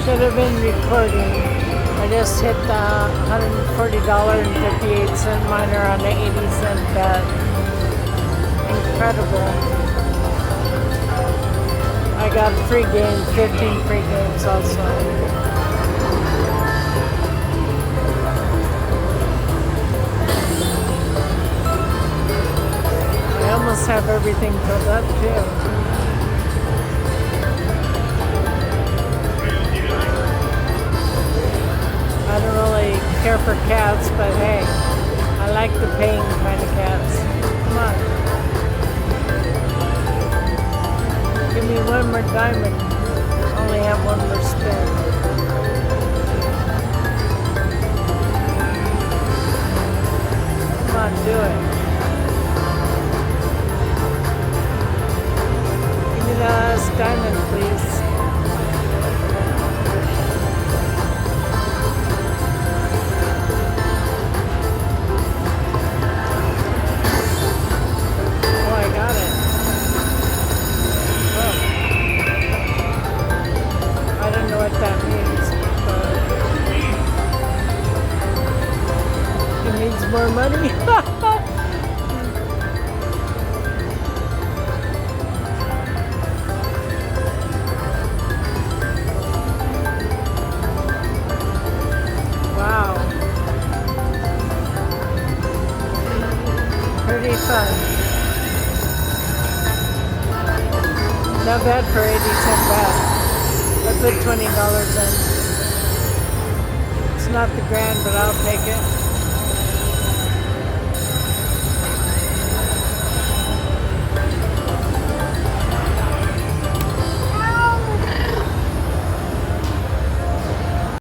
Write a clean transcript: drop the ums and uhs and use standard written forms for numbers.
Should have been recording. I just hit the $140.58 miner on the 80-cent bet. Incredible. I got free game, 15 free games also. I almost have everything filled up too. I don't really care for cats, but hey, I like the paying kind of cats. Come on. Give me one more diamond. Only have one more spin. Come on, do it. Give me the last diamond, please. What that means, but it means more money. Wow, pretty fun. Not bad for 80-cent bet. I put $20 in. It's not the grand, but I'll take it.